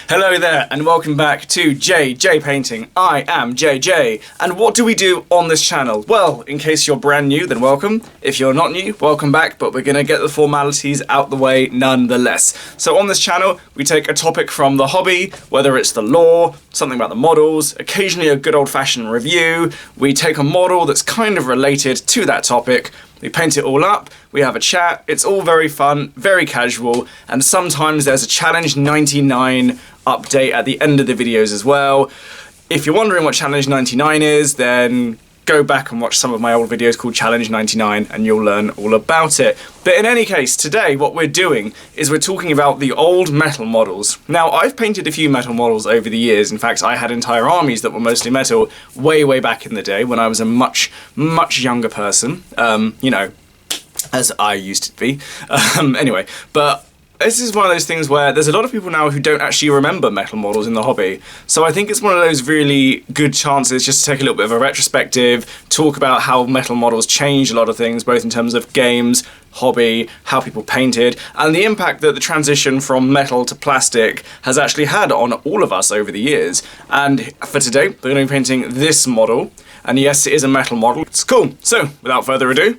Hello there and welcome back to JJ Painting. I am JJ, and what do we do on this channel? Well, in case you're brand new, then welcome. If you're not new, welcome back, but we're gonna get the formalities out the way nonetheless. So on this channel, we take a topic from the hobby, whether it's the lore, something about the models, occasionally a good old-fashioned review. We take a model that's kind of related to that topic, we paint it all up, we have a chat, it's all very fun, very casual, and sometimes there's a Challenge 99 update at the end of the videos as well. If you're wondering what Challenge 99 is, then go back and watch some of my old videos called Challenge 99 and you'll learn all about it. But in any case, today what we're doing is we're talking about the old metal models. Now, I've painted a few metal models over the years. In fact, I had entire armies that were mostly metal way back in the day when I was a much younger person. You know, as I used to be. Anyway, but this is one of those things where there's a lot of people now who don't actually remember metal models in the hobby. So I think it's one of those really good chances just to take a little bit of a retrospective, talk about how metal models changed a lot of things, both in terms of games, hobby, how people painted, and the impact that the transition from metal to plastic has actually had on all of us over the years. And for today, we're going to be painting this model. And yes, it is a metal model. It's cool. So without further ado,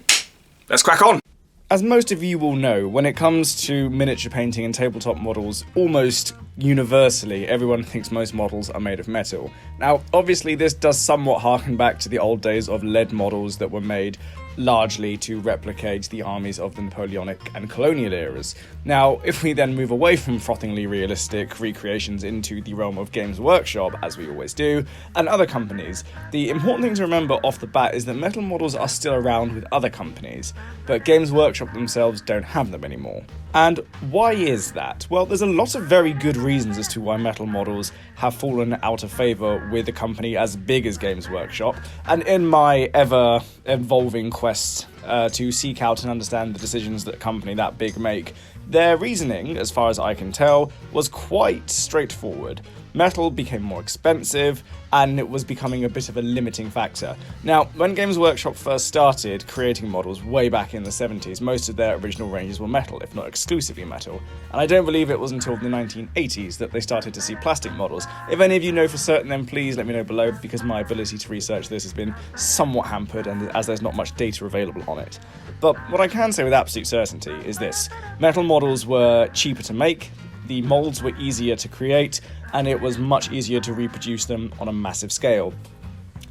let's crack on. As most of you will know, when it comes to miniature painting and tabletop models, almost universally, everyone thinks most models are made of metal. Now, obviously, this does somewhat harken back to the old days of lead models that were made largely to replicate the armies of the Napoleonic and colonial eras. Now, if we then move away from frothingly realistic recreations into the realm of Games Workshop, as we always do, and other companies, the important thing to remember off the bat is that metal models are still around with other companies, but Games Workshop themselves don't have them anymore. And why is that? Well, there's a lot of very good reasons as to why metal models have fallen out of favour with a company as big as Games Workshop, and in my ever-evolving quest to seek out and understand the decisions that a company that big make, their reasoning, as far as I can tell, was quite straightforward. Metal became more expensive, and it was becoming a bit of a limiting factor. Now, when Games Workshop first started creating models way back in the 70s, most of their original ranges were metal, if not exclusively metal. And I don't believe it was until the 1980s that they started to see plastic models. If any of you know for certain, then please let me know below, because my ability to research this has been somewhat hampered, and as there's not much data available on it. But what I can say with absolute certainty is this: metal models were cheaper to make, the molds were easier to create, and it was much easier to reproduce them on a massive scale.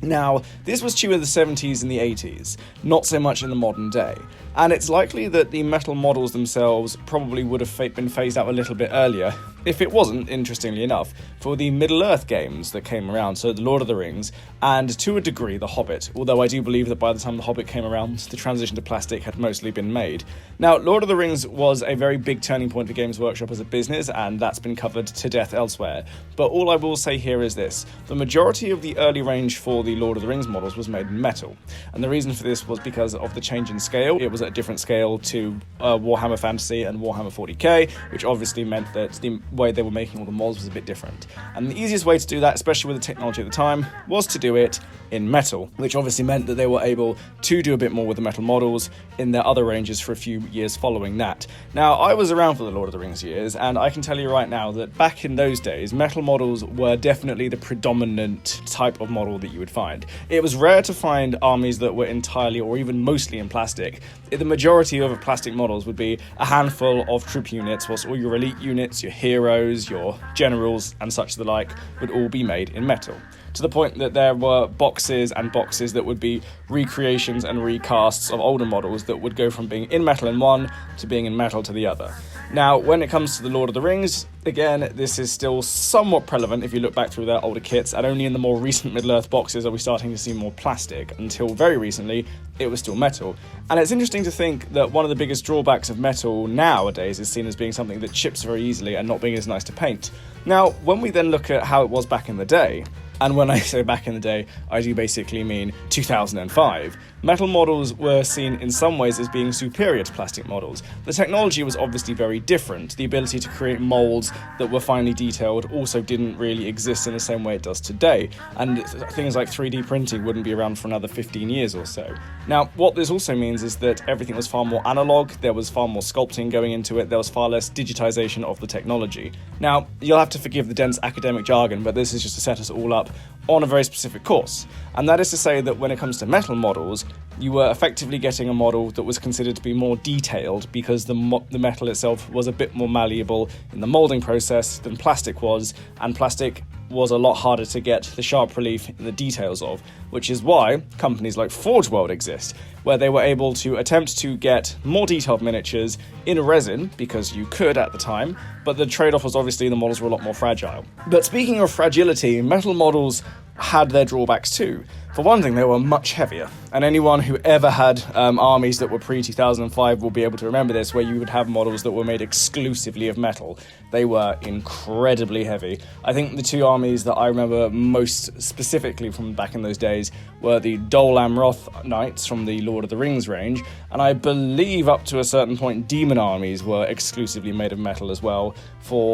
Now, this was true in the 70s and the 80s, not so much in the modern day, and it's likely that the metal models themselves probably would have been phased out a little bit earlier, if it wasn't, interestingly enough, for the Middle-earth games that came around, so The Lord of the Rings, and to a degree The Hobbit, although I do believe that by the time The Hobbit came around, the transition to plastic had mostly been made. Now, Lord of the Rings was a very big turning point for Games Workshop as a business, and that's been covered to death elsewhere, but all I will say here is this: the majority of the early range for the Lord of the Rings models was made in metal, and the reason for this was because of the change in scale. It was at a different scale to Warhammer Fantasy and Warhammer 40k, which obviously meant that the way they were making all the models was a bit different. And the easiest way to do that, especially with the technology at the time, was to do it in metal, which obviously meant that they were able to do a bit more with the metal models in their other ranges for a few years following that. Now, I was around for the Lord of the Rings years, and I can tell you right now that back in those days, metal models were definitely the predominant type of model that you would find. It was rare to find armies that were entirely or even mostly in plastic. The majority of plastic models would be a handful of troop units, whilst all your elite units, your heroes, your generals, and such the like would all be made in metal. To the point that there were boxes and boxes that would be recreations and recasts of older models that would go from being in metal in one to being in metal to the other. Now, when it comes to the Lord of the Rings, again, this is still somewhat prevalent if you look back through their older kits, and only in the more recent Middle-earth boxes are we starting to see more plastic. Until very recently, it was still metal. And it's interesting to think that one of the biggest drawbacks of metal nowadays is seen as being something that chips very easily and not being as nice to paint. Now, when we then look at how it was back in the day, And when I say back in the day, I do basically mean 2005. Metal models were seen in some ways as being superior to plastic models. The technology was obviously very different. The ability to create molds that were finely detailed also didn't really exist in the same way it does today. And things like 3D printing wouldn't be around for another 15 years or so. Now, what this also means is that everything was far more analog, there was far more sculpting going into it, there was far less digitization of the technology. Now, you'll have to forgive the dense academic jargon, but this is just to set us all up on a very specific course. And that is to say that when it comes to metal models, you were effectively getting a model that was considered to be more detailed because the metal itself was a bit more malleable in the molding process than plastic was, and plastic was a lot harder to get the sharp relief in the details of, which is why companies like Forge World exist, where they were able to attempt to get more detailed miniatures in resin, because you could at the time, but the trade-off was obviously the models were a lot more fragile. But speaking of fragility, metal models had their drawbacks too. For one thing, they were much heavier, and anyone who ever had armies that were pre-2005 will be able to remember this, where you would have models that were made exclusively of metal. They were incredibly heavy. I think the two armies that I remember most specifically from back in those days were the Dol Amroth Knights from the Lord of the Rings range, and I believe up to a certain point Demon armies were exclusively made of metal as well for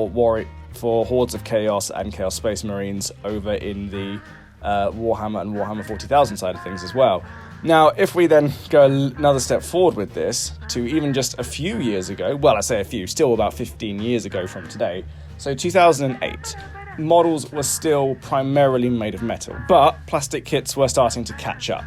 Hordes of Chaos and Chaos Space Marines over in the Warhammer and Warhammer 40,000 side of things as well. Now, if we then go another step forward with this to even just a few years ago, well, I say a few, still about 15 years ago from today, so 2008, models were still primarily made of metal, but plastic kits were starting to catch up.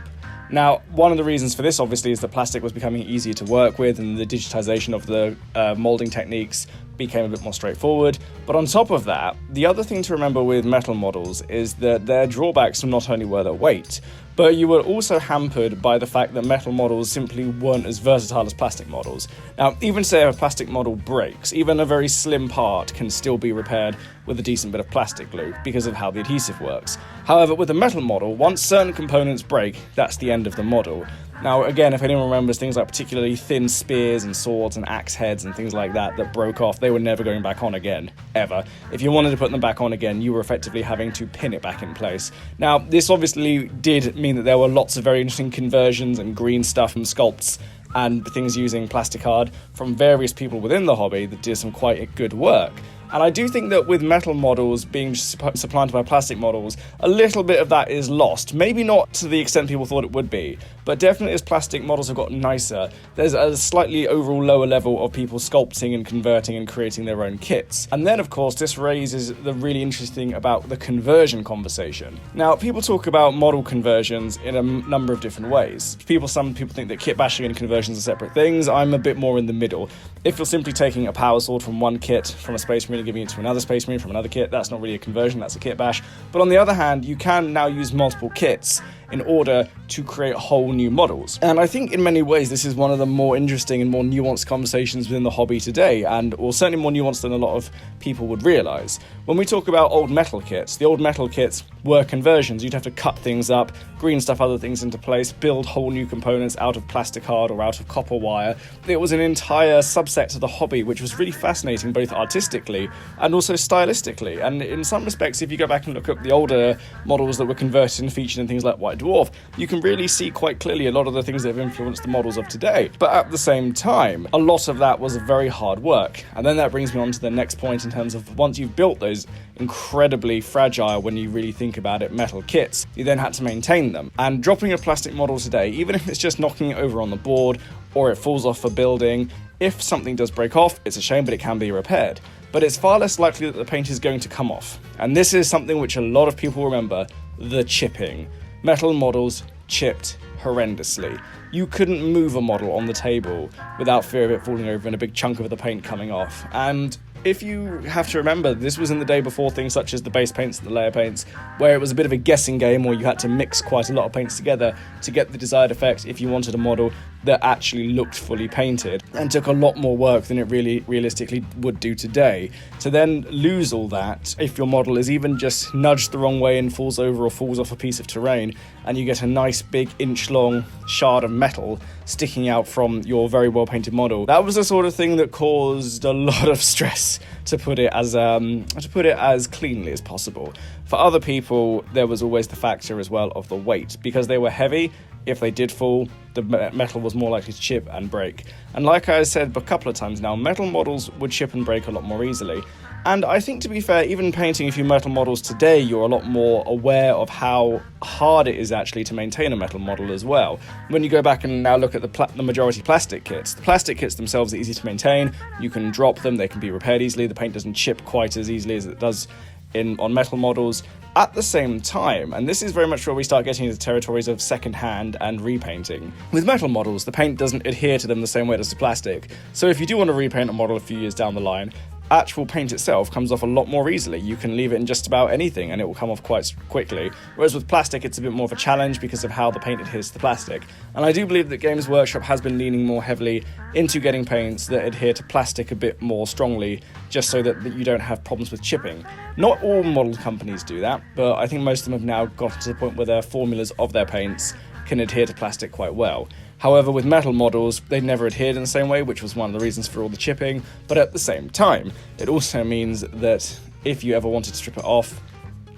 Now, one of the reasons for this, obviously, is that plastic was becoming easier to work with and the digitization of the molding techniques became a bit more straightforward. But on top of that, the other thing to remember with metal models is that their drawbacks not only were their weight, but you were also hampered by the fact that metal models simply weren't as versatile as plastic models. Now, even say if a plastic model breaks, even a very slim part can still be repaired with a decent bit of plastic glue because of how the adhesive works. However, with a metal model, once certain components break, that's the end of the model. Now, again, if anyone remembers things like particularly thin spears and swords and axe heads and things like that that broke off, they were never going back on again, ever. If you wanted to put them back on again, you were effectively having to pin it back in place. Now, this obviously did mean that there were lots of very interesting conversions and green stuff and sculpts and things using plasticard from various people within the hobby that did some quite good work. And I do think that with metal models being supplanted by plastic models, a little bit of that is lost. Maybe not to the extent people thought it would be, but definitely as plastic models have gotten nicer, there's a slightly overall lower level of people sculpting and converting and creating their own kits. And then, of course, this raises the really interesting about the conversion conversation. Now, people talk about model conversions in a number of different ways. Some people think that kit bashing and conversions are separate things. I'm a bit more in the middle. If you're simply taking a power sword from one kit, from a Space Marine, and giving it to another Space Marine from another kit, that's not really a conversion, that's a kit bash. But on the other hand, you can now use multiple kits in order to create whole new models. And I think in many ways this is one of the more interesting and more nuanced conversations within the hobby today, or certainly more nuanced than a lot of people would realise. When we talk about old metal kits, the old metal kits were conversions. You'd have to cut things up, green stuff other things into place, build whole new components out of plasticard or out of copper wire. It was an entire subset to the hobby, which was really fascinating both artistically and also stylistically. And in some respects, if you go back and look at the older models that were converted and featured in things like White Dwarf, you can really see quite clearly a lot of the things that have influenced the models of today. But at the same time, a lot of that was very hard work. And then that brings me on to the next point in terms of once you've built those incredibly fragile, when you really think about it, metal kits, you then had to maintain them. And dropping a plastic model today, even if it's just knocking it over on the board or it falls off a building, if something does break off, it's a shame, but it can be repaired. But it's far less likely that the paint is going to come off. And this is something which a lot of people remember, the chipping. Metal models chipped horrendously. You couldn't move a model on the table without fear of it falling over and a big chunk of the paint coming off. And if you have to remember, this was in the day before things such as the base paints and the layer paints, where it was a bit of a guessing game where you had to mix quite a lot of paints together to get the desired effect if you wanted a model that actually looked fully painted and took a lot more work than it really realistically would do today. To then lose all that, if your model is even just nudged the wrong way and falls over or falls off a piece of terrain, and you get a nice big inch-long shard of metal sticking out from your very well-painted model, that was the sort of thing that caused a lot of stress, to put it as cleanly as possible. For other people, there was always the factor as well of the weight. Because they were heavy, if they did fall, the metal was more likely to chip and break. And like I said a couple of times now, metal models would chip and break a lot more easily. And I think, to be fair, even painting a few metal models today, you're a lot more aware of how hard it is actually to maintain a metal model as well. When you go back and now look at the majority plastic kits, the plastic kits themselves are easy to maintain. You can drop them, they can be repaired easily, the paint doesn't chip quite as easily as it does on metal models. At the same time, and this is very much where we start getting into territories of second-hand and repainting. With metal models, the paint doesn't adhere to them the same way it does to plastic. So if you do want to repaint a model a few years down the line, actual paint itself comes off a lot more easily. You can leave it in just about anything and it will come off quite quickly. Whereas with plastic, it's a bit more of a challenge because of how the paint adheres to the plastic. And I do believe that Games Workshop has been leaning more heavily into getting paints that adhere to plastic a bit more strongly, just so that you don't have problems with chipping. Not all model companies do that, but I think most of them have now got to the point where their formulas of their paints can adhere to plastic quite well. However, with metal models, they never adhered in the same way, which was one of the reasons for all the chipping, but at the same time, it also means that if you ever wanted to strip it off,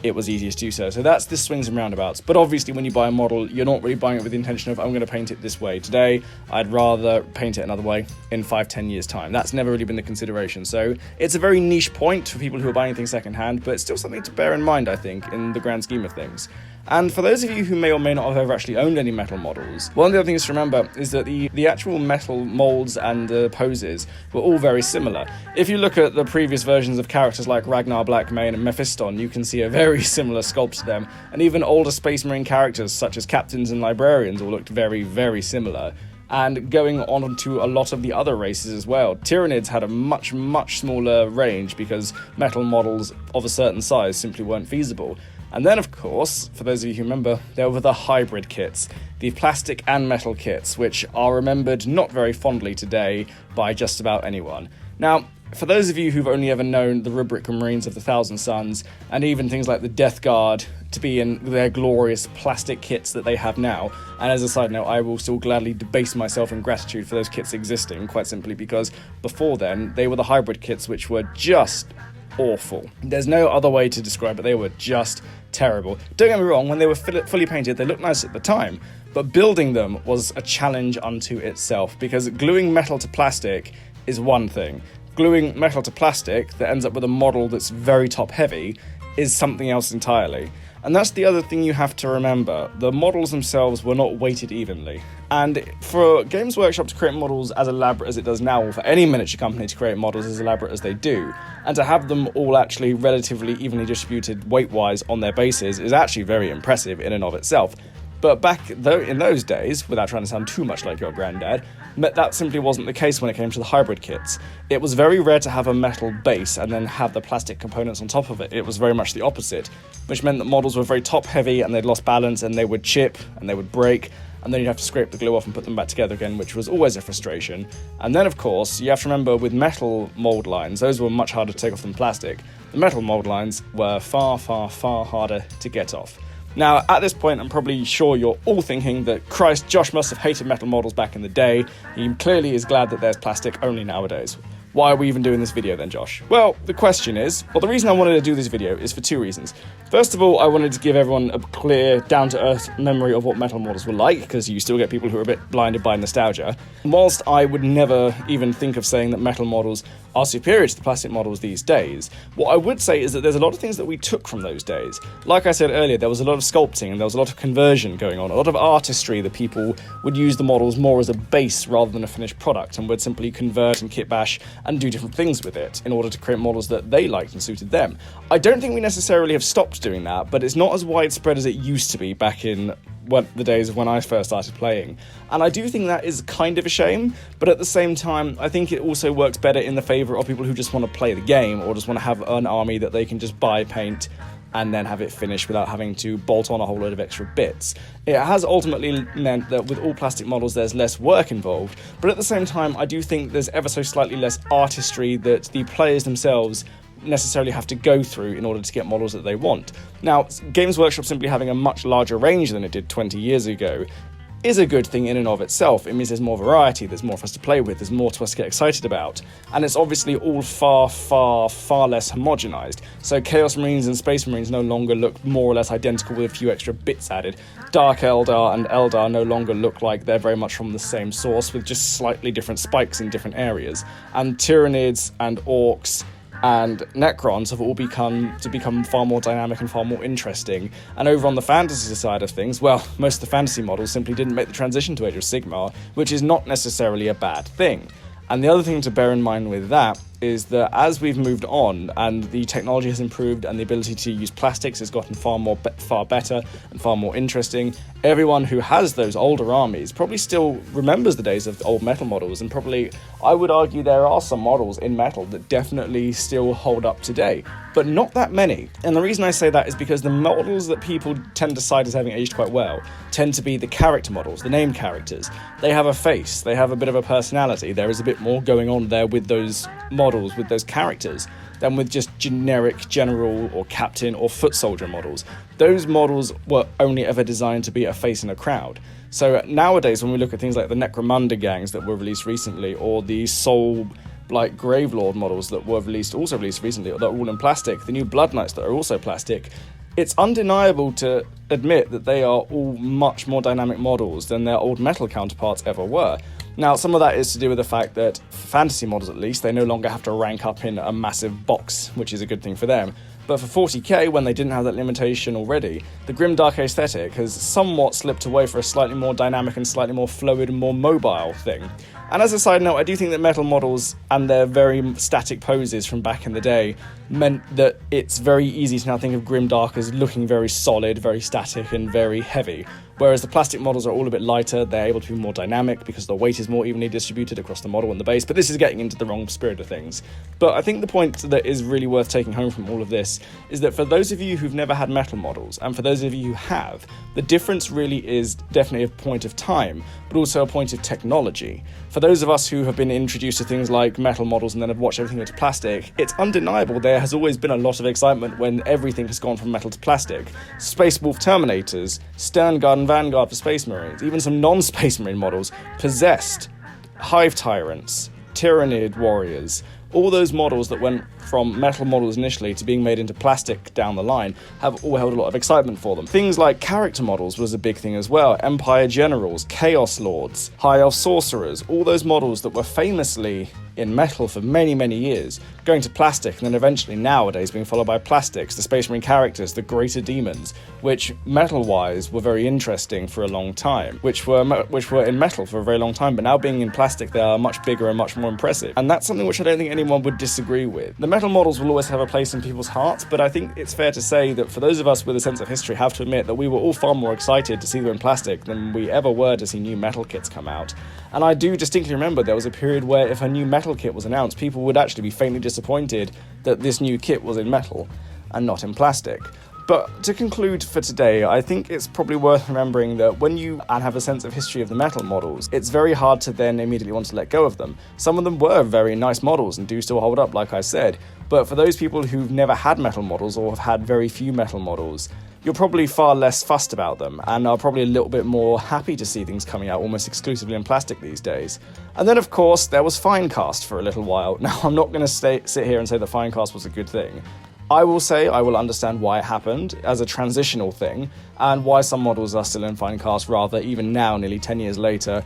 it was easier to do so. So that's the swings and roundabouts. But obviously, when you buy a model, you're not really buying it with the intention of, I'm going to paint it this way today, I'd rather paint it another way in 5-10 years' time. That's never really been the consideration. So it's a very niche point for people who are buying things secondhand, but it's still something to bear in mind, I think, in the grand scheme of things. And for those of you who may or may not have ever actually owned any metal models, one of the other things to remember is that the actual metal molds and poses were all very similar. If you look at the previous versions of characters like Ragnar Blackmane and Mephiston, you can see a very similar sculpt to them, and even older Space Marine characters such as captains and librarians all looked very, very similar. And going on to a lot of the other races as well. Tyranids had a much, much smaller range because metal models of a certain size simply weren't feasible. And then, of course, for those of you who remember, there were the hybrid kits, the plastic and metal kits, which are remembered not very fondly today by just about anyone. Now, for those of you who've only ever known the Rubric Marines of the Thousand Suns, and even things like the Death Guard to be in their glorious plastic kits that they have now, and as a side note, I will still gladly debase myself in gratitude for those kits existing, quite simply because before then, they were the hybrid kits, which were just awful. There's no other way to describe it, they were just terrible. Don't get me wrong, when they were fully painted, they looked nice at the time, but building them was a challenge unto itself, because gluing metal to plastic is one thing. Gluing metal to plastic that ends up with a model that's very top heavy is something else entirely. And that's the other thing you have to remember. The models themselves were not weighted evenly. And for Games Workshop to create models as elaborate as it does now, or for any miniature company to create models as elaborate as they do, and to have them all actually relatively evenly distributed weight-wise on their bases is actually very impressive in and of itself. But back in those days, without trying to sound too much like your granddad, that simply wasn't the case when it came to the hybrid kits. It was very rare to have a metal base and then have the plastic components on top of it. It was very much the opposite, which meant that models were very top-heavy and they'd lost balance and they would chip and they would break, and then you'd have to scrape the glue off and put them back together again, which was always a frustration. And then, of course, you have to remember with metal mold lines, those were much harder to take off than plastic. The metal mold lines were far, far, far harder to get off. Now, at this point, I'm probably sure you're all thinking that, Christ, Josh must have hated metal models back in the day. He clearly is glad that there's plastic only nowadays. Why are we even doing this video then, Josh? Well, the reason I wanted to do this video is for two reasons. First of all, I wanted to give everyone a clear, down-to-earth memory of what metal models were like, because you still get people who are a bit blinded by nostalgia. Whilst I would never even think of saying that metal models are superior to the plastic models these days, what I would say is that there's a lot of things that we took from those days. Like I said earlier, there was a lot of sculpting and there was a lot of conversion going on, a lot of artistry that people would use the models more as a base rather than a finished product, and would simply convert and kit bash and do different things with it in order to create models that they liked and suited them. I don't think we necessarily have stopped doing that, but it's not as widespread as it used to be back in the days of when I first started playing. And I do think that is kind of a shame, but at the same time, I think it also works better in the favour of people who just want to play the game or just want to have an army that they can just buy paint and then have it finished without having to bolt on a whole load of extra bits. It has ultimately meant that with all plastic models there's less work involved, but at the same time I do think there's ever so slightly less artistry that the players themselves necessarily have to go through in order to get models that they want. Now, Games Workshop simply having a much larger range than it did 20 years ago is a good thing in and of itself. It means there's more variety, there's more for us to play with, there's more to us to get excited about, and it's obviously all far less homogenized. So Chaos Marines and Space Marines no longer look more or less identical with a few extra bits added. Dark Eldar and Eldar no longer look like they're very much from the same source, with just slightly different spikes in different areas. And Tyranids and Orcs and Necrons have all become far more dynamic and far more interesting. And over on the fantasy side of things, well, most of the fantasy models simply didn't make the transition to Age of Sigmar, which is not necessarily a bad thing. And the other thing to bear in mind with that is that as we've moved on and the technology has improved and the ability to use plastics has gotten far better and far more interesting, everyone who has those older armies probably still remembers the days of old metal models, and probably, I would argue, there are some models in metal that definitely still hold up today, but not that many. And the reason I say that is because the models that people tend to cite as having aged quite well tend to be the character models, the named characters. They have a face, they have a bit of a personality, there is a bit more going on there with those models, with those characters, than with just generic general or captain or foot soldier models. Those models were only ever designed to be a face in a crowd. So nowadays, when we look at things like the Necromunda gangs that were released recently, or the Soul like Gravelord models that were also released recently, that are all in plastic, the new Blood Knights that are also plastic, it's undeniable to admit that they are all much more dynamic models than their old metal counterparts ever were. Now, some of that is to do with the fact that, for fantasy models at least, they no longer have to rank up in a massive box, which is a good thing for them. But for 40k, when they didn't have that limitation already, the grimdark aesthetic has somewhat slipped away for a slightly more dynamic and slightly more fluid and more mobile thing. And as a side note, I do think that metal models and their very static poses from back in the day meant that it's very easy to now think of grimdark as looking very solid, very static, and very heavy. Whereas the plastic models are all a bit lighter, they're able to be more dynamic because the weight is more evenly distributed across the model and the base, but this is getting into the wrong spirit of things. But I think the point that is really worth taking home from all of this is that for those of you who've never had metal models, and for those of you who have, the difference really is definitely a point of time, but also a point of technology. For those of us who have been introduced to things like metal models and then have watched everything go to plastic, it's undeniable there has always been a lot of excitement when everything has gone from metal to plastic. Space Wolf Terminators, Sternguard and Vanguard for Space Marines, even some non-Space Marine models, Possessed, Hive Tyrants, Tyranid Warriors, all those models that went from metal models initially to being made into plastic down the line have all held a lot of excitement for them. Things like character models was a big thing as well. Empire Generals, Chaos Lords, High Elf Sorcerers, all those models that were famously in metal for many, many years, going to plastic, and then eventually nowadays being followed by plastics, the Space Marine characters, the Greater Demons, which metal-wise were very interesting for a long time, which were in metal for a very long time, but now being in plastic they are much bigger and much more impressive. And that's something which I don't think anyone would disagree with. The metal models will always have a place in people's hearts, but I think it's fair to say that for those of us with a sense of history have to admit that we were all far more excited to see them in plastic than we ever were to see new metal kits come out. And I do distinctly remember there was a period where if a new metal kit was announced, people would actually be faintly disappointed that this new kit was in metal and not in plastic. But to conclude for today, I think it's probably worth remembering that when you have a sense of history of the metal models, it's very hard to then immediately want to let go of them. Some of them were very nice models and do still hold up, like I said, but for those people who've never had metal models or have had very few metal models, you're probably far less fussed about them and are probably a little bit more happy to see things coming out almost exclusively in plastic these days. And then, of course, there was Finecast for a little while. Now, I'm not going to sit here and say that Finecast was a good thing. I will say I will understand why it happened as a transitional thing and why some models are still in Finecast rather, even now, nearly 10 years later,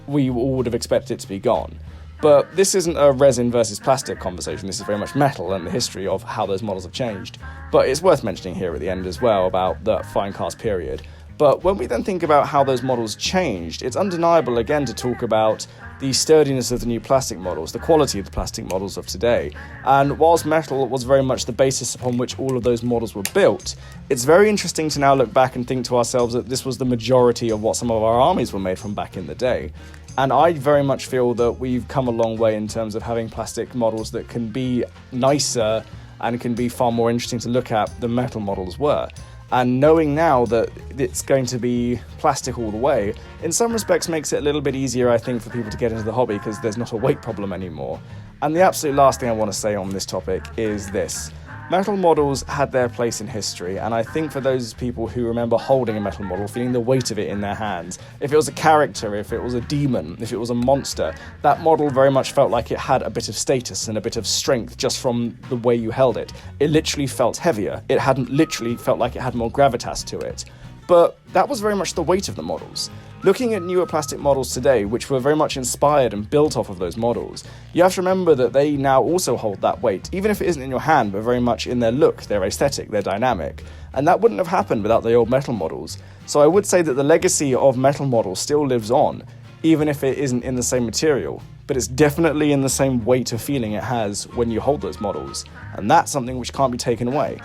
we all would have expected it to be gone. But this isn't a resin versus plastic conversation, this is very much metal and the history of how those models have changed. But it's worth mentioning here at the end as well about the Finecast period. But when we then think about how those models changed, it's undeniable again to talk about the sturdiness of the new plastic models, the quality of the plastic models of today. And whilst metal was very much the basis upon which all of those models were built, it's very interesting to now look back and think to ourselves that this was the majority of what some of our armies were made from back in the day. And I very much feel that we've come a long way in terms of having plastic models that can be nicer and can be far more interesting to look at than metal models were. And knowing now that it's going to be plastic all the way, in some respects makes it a little bit easier, I think, for people to get into the hobby because there's not a weight problem anymore. And the absolute last thing I want to say on this topic is this. Metal models had their place in history, and I think for those people who remember holding a metal model, feeling the weight of it in their hands, if it was a character, if it was a demon, if it was a monster, that model very much felt like it had a bit of status and a bit of strength just from the way you held it. It literally felt heavier. It hadn't literally felt like it had more gravitas to it. But that was very much the weight of the models. Looking at newer plastic models today, which were very much inspired and built off of those models, you have to remember that they now also hold that weight, even if it isn't in your hand, but very much in their look, their aesthetic, their dynamic. And that wouldn't have happened without the old metal models. So I would say that the legacy of metal models still lives on, even if it isn't in the same material. But it's definitely in the same weight of feeling it has when you hold those models. And that's something which can't be taken away.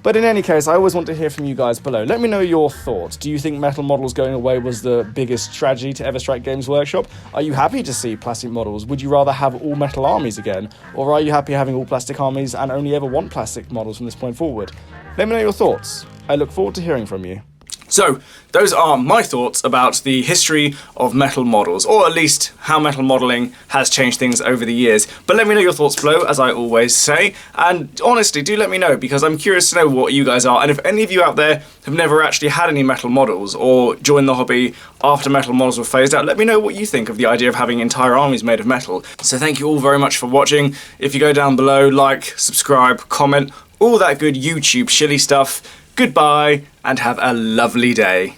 But in any case, I always want to hear from you guys below. Let me know your thoughts. Do you think metal models going away was the biggest tragedy to ever strike Games Workshop? Are you happy to see plastic models? Would you rather have all metal armies again? Or are you happy having all plastic armies and only ever want plastic models from this point forward? Let me know your thoughts. I look forward to hearing from you. So, those are my thoughts about the history of metal models, or at least how metal modelling has changed things over the years. But let me know your thoughts below, as I always say, and honestly, do let me know, because I'm curious to know what you guys are, and if any of you out there have never actually had any metal models, or joined the hobby after metal models were phased out, let me know what you think of the idea of having entire armies made of metal. So thank you all very much for watching. If you go down below, like, subscribe, comment, all that good YouTube shilly stuff. Goodbye, and have a lovely day.